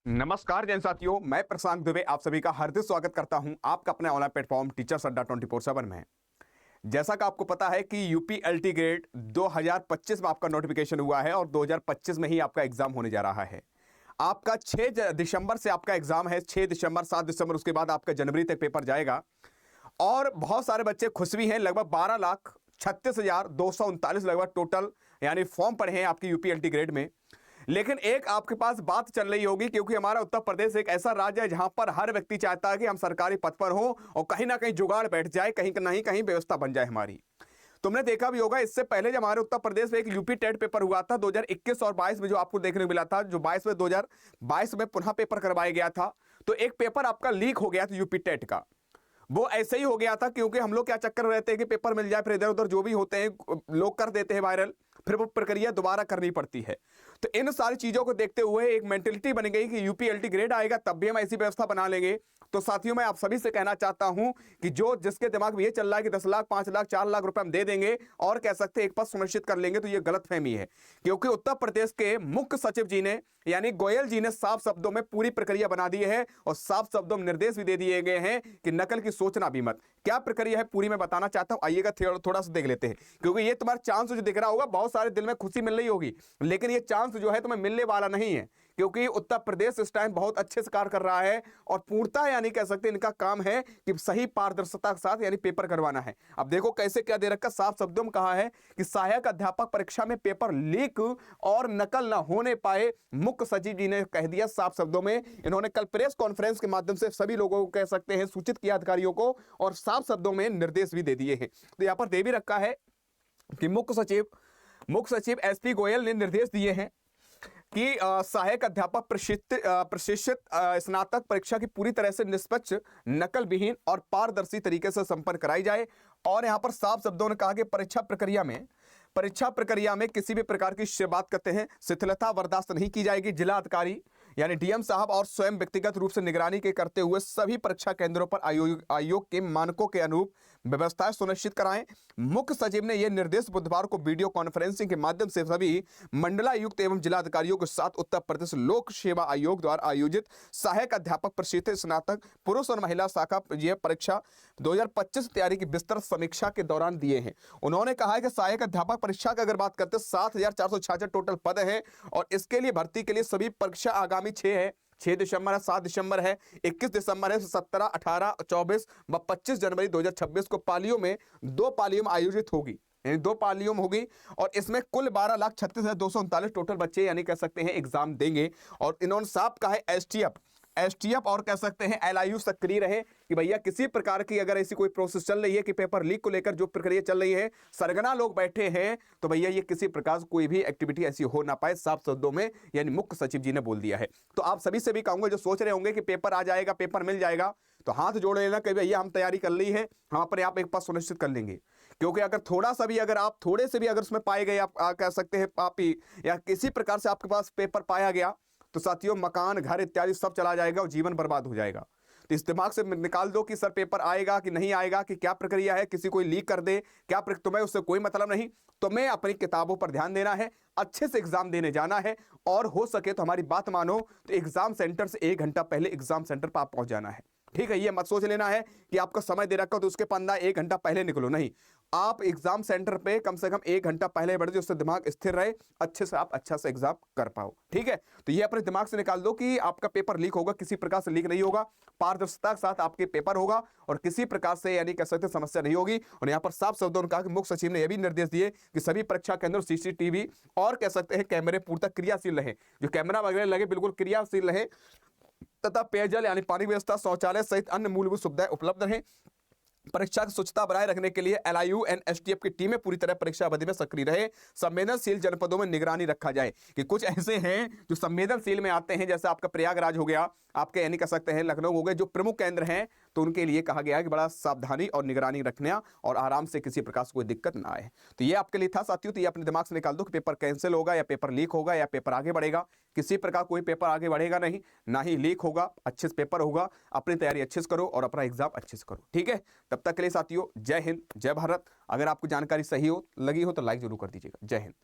नमस्कार जैन साथियों, मैं प्रशांत दुबे आप सभी का हार्दिक स्वागत करता हूं आपका अपने ऑनलाइन प्लेटफॉर्म टीचर्स अड्डा 24/7 में। जैसा कि आपको पता है कि यूपी एलटी ग्रेड 2025 में आपका नोटिफिकेशन हुआ है और 2025 में ही आपका एग्जाम होने जा रहा है। आपका 6 दिसंबर से आपका एग्जाम है, 6 दिसंबर 7 दिसंबर, उसके बाद आपका जनवरी तक पेपर जाएगा। और बहुत सारे बच्चे खुश भी हैं। लगभग 12,36,239 लगभग टोटल यानी फॉर्म पड़े हैं आपकी यूपी एलटी ग्रेड में। लेकिन एक आपके पास बात चल रही होगी, क्योंकि हमारा उत्तर प्रदेश एक ऐसा राज्य है जहां पर हर व्यक्ति चाहता है कि हम सरकारी पद पर हो और कहीं ना कहीं जुगाड़ बैठ जाए, कहीं ना कहीं व्यवस्था बन जाए हमारी। तुमने देखा भी होगा, इससे पहले जब हमारे उत्तर प्रदेश में एक यूपी टेट पेपर हुआ था 2021 और 22 में, जो आपको देखने को मिला था, जो 2022 में पुनः पेपर करवाया गया था, तो एक पेपर आपका लीक हो गया था यूपी टेट का। वो ऐसे ही हो गया था क्योंकि हम लोग क्या चक्कर रहते हैं कि पेपर मिल जाए, फिर इधर उधर जो भी होते हैं लोग कर देते हैं वायरल, फिर वो प्रक्रिया दोबारा करनी पड़ती है। तो इन सारी चीजों को देखते हुए एक मेंटेलिटी बन गई कि यूपी एलटी ग्रेड आएगा तब भी हम ऐसी व्यवस्था बना लेंगे। तो साथियों, मैं आप सभी से कहना चाहता हूं कि जो जिसके दिमाग में ये चल रहा है कि 10 लाख 5 लाख 4 लाख रुपए हम दे देंगे और कह सकते हैं एक पद सुनिश्चित कर लेंगे, तो ये गलतफहमी है। क्योंकि उत्तर प्रदेश के मुख्य सचिव जी ने यानी गोयल जी ने साफ शब्दों में पूरी प्रक्रिया बना दी है और साफ शब्दों में निर्देश भी दे दिए गए हैं कि नकल की सोचना भी मत। क्या प्रक्रिया है पूरी मैं बताना चाहता हूं, आइएगा थोड़ा सा देख लेते हैं। क्योंकि ये तुम्हारा चांस जो दिख रहा होगा, बहुत सारे दिल में खुशी मिल रही होगी, लेकिन ये चांस जो है तुम्हें मिलने वाला नहीं है। क्योंकि उत्तर प्रदेश इस टाइम बहुत अच्छे से कार्य कर रहा है और पूर्णतः यानी कह सकते हैं इनका काम है कि सही पारदर्शिता के साथ यानी पेपर करवाना है। अब देखो कैसे क्या दे रखा, साफ शब्दों में कहा है कि सहायक अध्यापक परीक्षा में पेपर लीक और नकल न होने पाए। मुख्य सचिव जी ने कह दिया साफ शब्दों में। इन्होंने कल प्रेस कॉन्फ्रेंस के माध्यम से सभी लोगों को कह सकते हैं सूचित किया अधिकारियों को और साफ शब्दों में निर्देश भी दे दिए हैं। तो यहां पर दे भी रखा है कि मुख्य सचिव एसपी गोयल ने निर्देश दिए हैं कि सहायक अध्यापक प्रशिक्षित स्नातक परीक्षा की पूरी तरह से निष्पक्ष, नकल विहीन और पारदर्शी तरीके से संपन्न कराई जाए। और यहां पर साफ शब्दों ने कहा कि परीक्षा प्रक्रिया में किसी भी प्रकार की बात करते हैं शिथिलता बर्दाश्त नहीं की जाएगी। जिला अधिकारी यानी डीएम साहब और स्वयं व्यक्तिगत रूप से निगरानी के करते हुए सभी परीक्षा केंद्रों पर आयोग के मानकों के अनुरूप व्यवस्थाएं सुनिश्चित कराएं। मुख्य सचिव ने यह निर्देश बुधवार को वीडियो कॉन्फ्रेंसिंग के माध्यम से सभी मंडलायुक्त एवं जिलाधिकारियों के साथ उत्तर प्रदेश लोक सेवा आयोग द्वारा आयोजित सहायक अध्यापक प्रशिक्षित स्नातक पुरुष और महिला शाखा यह परीक्षा 2025 तैयारी की विस्तृत समीक्षा के दौरान दिए हैं। उन्होंने कहा है कि सहायक अध्यापक परीक्षा की अगर बात करते हैं 7,466 टोटल पद है और इसके लिए भर्ती के लिए सभी परीक्षा आगामी 6 दिसंबर है, 7 दिसंबर है, 21 दिसंबर है, 17, 18, 24 व 25 जनवरी 2026 को पालियों में 2 पालियों में आयोजित होगी, यानी 2 पालियों में होगी। और इसमें कुल 12,36,239 टोटल बच्चे यानी कह सकते हैं एग्जाम देंगे। और इन्होंने साफ कहा है एसटीएफ और कह सकते हैं एलआईयू सक्रिय रहे कि भैया किसी प्रकार की अगर ऐसी कोई प्रोसेस चल रही है कि पेपर लीक को लेकर जो प्रक्रिया चल रही है, सरगना लोग बैठे हैं, तो भैया ये किसी प्रकार से कोई भी एक्टिविटी ऐसी हो ना पाए, साफ शब्दों में यानी मुख्य सचिव जी ने बोल दिया है। तो आप सभी से भी कहूंगा जो सोच रहे होंगे कि पेपर आ जाएगा, पेपर मिल जाएगा, तो हाथ जोड़ लेना कि भैया हम तैयारी कर ली है, हम अपने आप एक पास सुनिश्चित कर लेंगे। क्योंकि अगर थोड़ा सा भी अगर आप थोड़े से भी अगर उसमें पाए गए, आप कह सकते हैं पापी या किसी प्रकार से आपके पास पेपर पाया गया, तो साथियों मकान घर इत्यादि सब चला जाएगा और जीवन बर्बाद हो जाएगा। तो इस दिमाग से निकाल दो कि सर पेपर आएगा कि नहीं आएगा, कि क्या प्रक्रिया है, किसी कोई लीक कर दे क्या तुम्हें उससे कोई मतलब नहीं। तुम्हें अपनी किताबों पर ध्यान देना है, अच्छे से एग्जाम देने जाना है और हो सके तो हमारी बात मानो तो एग्जाम सेंटर से 1 घंटा पहले एग्जाम सेंटर पर आप पहुंच जाना है। ठीक है, ये मत सोच लेना है कि आपका समय दे रखा हो तो उसके 1 घंटा पहले निकलो, नहीं। आप एग्जाम सेंटर पे कम से कम 1 घंटा पहले बढ़ जाओ, उससे दिमाग स्थिर रहे, अच्छे से आप अच्छा से एग्जाम कर पाओ। ठीक है, तो ये अपने दिमाग से निकाल दो कि आपका पेपर लीक होगा, किसी प्रकार से लीक नहीं होगा, पारदर्शिता के साथ आपके पेपर होगा और किसी प्रकार से यानी कह सकते समस्या नहीं होगी। और यहाँ पर साफ शब्दों ने कहा कि मुख्य सचिव ने यह भी निर्देश दिए कि सभी परीक्षा केंद्र सीसीटीवी और कह सकते हैं कैमरे पूर्णतः क्रियाशील रहे, जो कैमरा वगैरह लगे बिल्कुल क्रियाशील रहे तथा पेयजल यानी पानी व्यवस्था, शौचालय सहित अन्य मूलभूत सुविधाएं उपलब्ध रहें। परीक्षा की स्वच्छता बनाए रखने के लिए एलआईयू एंड एसटीएफ की टीमें पूरी तरह परीक्षा अवधि में सक्रिय रहे। संवेदनशील जनपदों में निगरानी रखा जाए कि कुछ ऐसे हैं जो संवेदनशील में आते हैं, जैसे आपका प्रयागराज हो गया, आपके यानी कह सकते हैं लखनऊ हो गए, जो प्रमुख केंद्र हैं, तो उनके लिए कहा गया है कि बड़ा सावधानी और निगरानी रखना और आराम से किसी प्रकार से कोई दिक्कत ना आए। तो ये आपके लिए था साथियों। तो ये अपने दिमाग से निकाल दो कि पेपर कैंसिल होगा या पेपर लीक होगा या पेपर आगे बढ़ेगा। किसी प्रकार कोई पेपर आगे बढ़ेगा नहीं, ना ही लीक होगा, अच्छे से पेपर होगा। अपनी तैयारी अच्छे से करो और अपना एग्जाम अच्छे से करो। ठीक है, तब तक के लिए साथियों जय हिंद, जय भारत। अगर आपको जानकारी सही हो लगी हो तो लाइक जरूर कर दीजिएगा। जय हिंद।